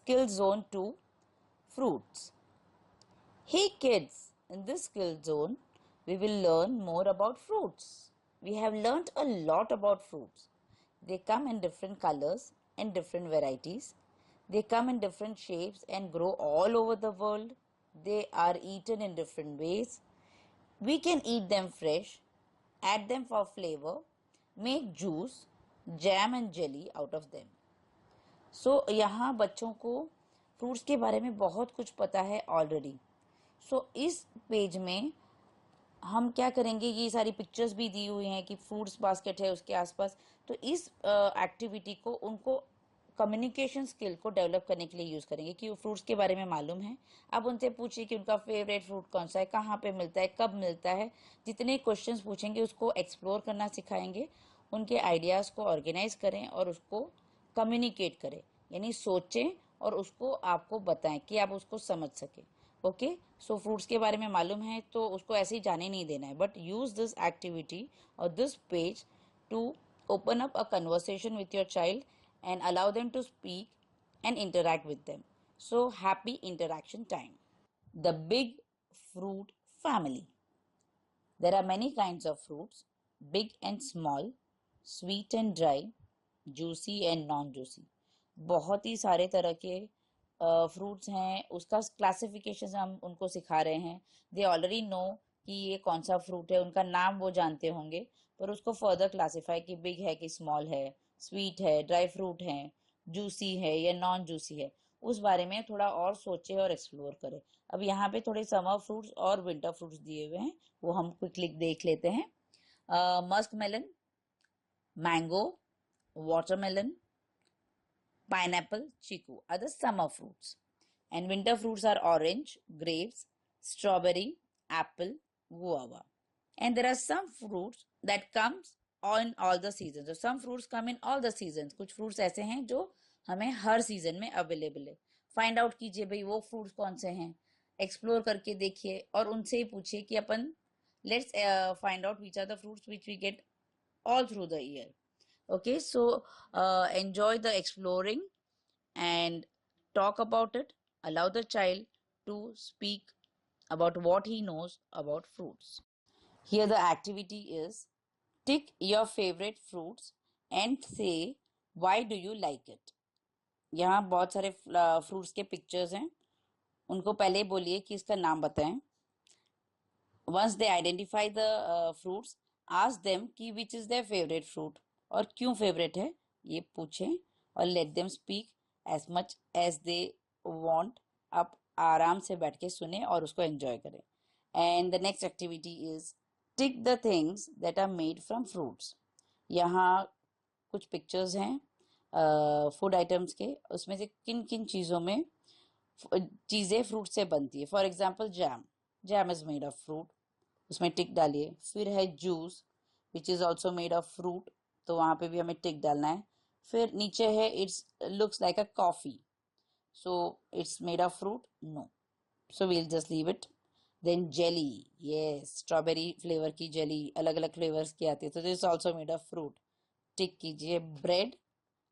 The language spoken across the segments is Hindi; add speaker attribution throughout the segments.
Speaker 1: skill zone 2, fruits. Hey kids, in this skill zone, we will learn more about fruits. We have learnt a lot about fruits. They come in different colors and different varieties. They come in different shapes and grow all over the world. They are eaten in different ways. We can eat them fresh, add them for flavor, make juice, jam and jelly out of them. सो यहाँ बच्चों को फ्रूट्स के बारे में बहुत कुछ पता है ऑलरेडी. सो इस पेज में हम क्या करेंगे, ये सारी पिक्चर्स भी दी हुई हैं कि फ्रूट्स बास्केट है उसके आसपास. तो इस एक्टिविटी को उनको कम्युनिकेशन स्किल को डेवलप करने के लिए यूज करेंगे कि वो फ्रूट्स के बारे में मालूम है. अब उनसे पूछिए कि उनका फेवरेट फ्रूट कौन सा है, कहाँ पे मिलता है, कब मिलता है. जितने क्वेश्चंस पूछेंगे उसको एक्सप्लोर करना सिखाएंगे. उनके आइडियाज को ऑर्गेनाइज करें और उसको कम्युनिकेट करें, यानी सोचें और उसको आपको बताएं कि आप उसको समझ सके. ओके, सो फ्रूट्स के बारे में मालूम है तो उसको ऐसे ही जाने नहीं देना है, बट यूज दिस एक्टिविटी और this page to open up a conversation with your child and allow them to speak and interact with them. So happy interaction time. The big fruit family. There are many kinds of fruits, big and small, sweet and dry, juicy and non-juicy. बहुत ही सारे तरह के फ्रूट्स हैं. उसका क्लासिफिकेशन हम उनको सिखा रहे हैं. दे ऑलरेडी नो कि ये कौन सा फ्रूट है, उनका नाम वो जानते होंगे, पर उसको फर्दर क्लासिफाई कि बिग है कि स्मॉल है, स्वीट है, ड्राई फ्रूट है, जूसी है या नॉन जूसी है, उस बारे में थोड़ा और सोचे और एक्सप्लोर करें. अब यहाँ पे थोड़े समर फ्रूट्स और विंटर फ्रूट्स दिए हुए हैं, वो हम क्विकली देख लेते हैं. Musk melon, mango, watermelon, pineapple, chiku are the summer fruits. And winter fruits are orange, grapes, strawberry, apple, guava. And there are some fruits that comes on all the seasons. So some fruits come in all the seasons. कुछ fruits ऐसे हैं जो हमें हर सीजन में अवेलेबल है. फाइंड आउट कीजिए भाई वो फ्रूट्स कौन से हैं, एक्सप्लोर करके देखिए और उनसे ही पूछिए कि अपन let's find out which are the fruits which we get all through the year. Okay, so enjoy the exploring and talk about it. Allow the child to speak about what he knows about fruits. Here the activity is tick your favorite fruits and say why do you like it. यहाँ बहुत सारे फ्रूट्स के पिक्चर्स हैं, उनको पहले बोलिए कि इसका नाम बताएं. Once they identify the fruits, ask them कि which is their favorite fruit और क्यों फेवरेट है ये पूछें और let them speak as much as they want. आप आराम से बैठ के सुने और उसको एंजॉय करें. And the next activity is tick the things that are made from fruits. यहाँ कुछ पिक्चर्स हैं फूड आइटम्स के, उसमें से किन किन चीज़ों में चीज़ें फ्रूट से बनती है. For example jam, jam is made of fruit, उसमें टिक डालिए. फिर है juice which is also made of fruit, तो वहां पे भी हमें टिक डालना है. फिर नीचे है it's looks like a coffee, so it's made of fruit, no, so we'll just leave it. Then jelly, yes, strawberry flavour की जेली अलग अलग फ्लेवर्स की आती है, तो this also made of fruit, tick कीजिए. Bread,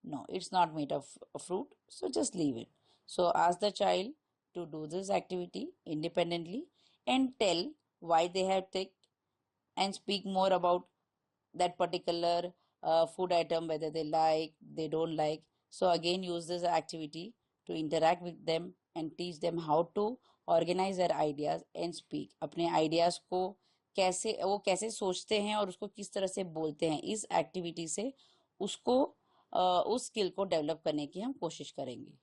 Speaker 1: no, it's not made of fruit, so just leave it. So ask the child to do this activity independently and tell why they have ticked and speak more about that particular food item, whether they like, they don't like. So again use this activity to interact with them and teach them how to organize their ideas and speak. अपने ideas को कैसे वो कैसे सोचते हैं और उसको किस तरह से बोलते हैं, इस एक्टिविटी से उसको उस स्किल को डेवलप करने की हम कोशिश करेंगे.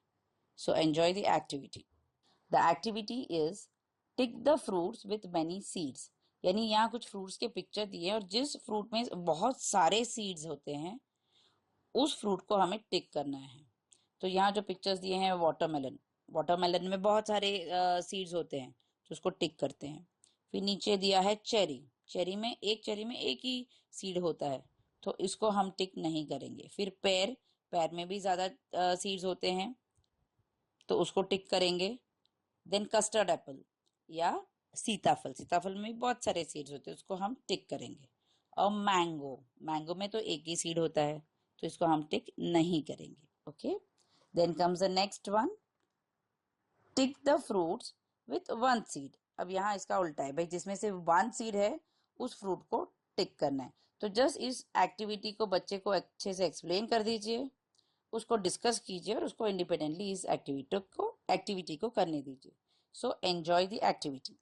Speaker 1: So enjoy the activity. The activity is tick the fruits with many seeds. यानी यहाँ कुछ फ्रूट्स के पिक्चर दिए और जिस फ्रूट में बहुत सारे सीड्स होते हैं उस फ्रूट को हमें टिक करना है. तो यहाँ जो पिक्चर्स दिए हैं वाटरमेलन, वाटरमेलन में बहुत सारे सीड्स होते हैं तो उसको टिक करते हैं. फिर नीचे दिया है चेरी, चेरी में एक ही सीड होता है तो इसको हम टिक नहीं करेंगे. फिर पैर, पैर में भी ज्यादा सीड्स होते हैं तो उसको टिक करेंगे. देन कस्टर्ड एप्पल या सीताफल, सीताफल में भी बहुत सारे सीड्स होते हैं, उसको हम टिक करेंगे. और मैंगो, मैंगो में तो एक ही सीड होता है तो इसको हम टिक नहीं करेंगे. Okay, then comes the next one, tick the fruits with one seed. अब यहाँ इसका उल्टा है भाई, जिसमें से वन सीड है उस फ्रूट को टिक करना है। तो जस्ट इस एक्टिविटी को बच्चे को अच्छे से एक्सप्लेन कर दीजिए, उसको डिस्कस कीजिए और उसको इंडिपेंडेंटली इस एक्टिविटी को करने दीजिए। So enjoy the activity.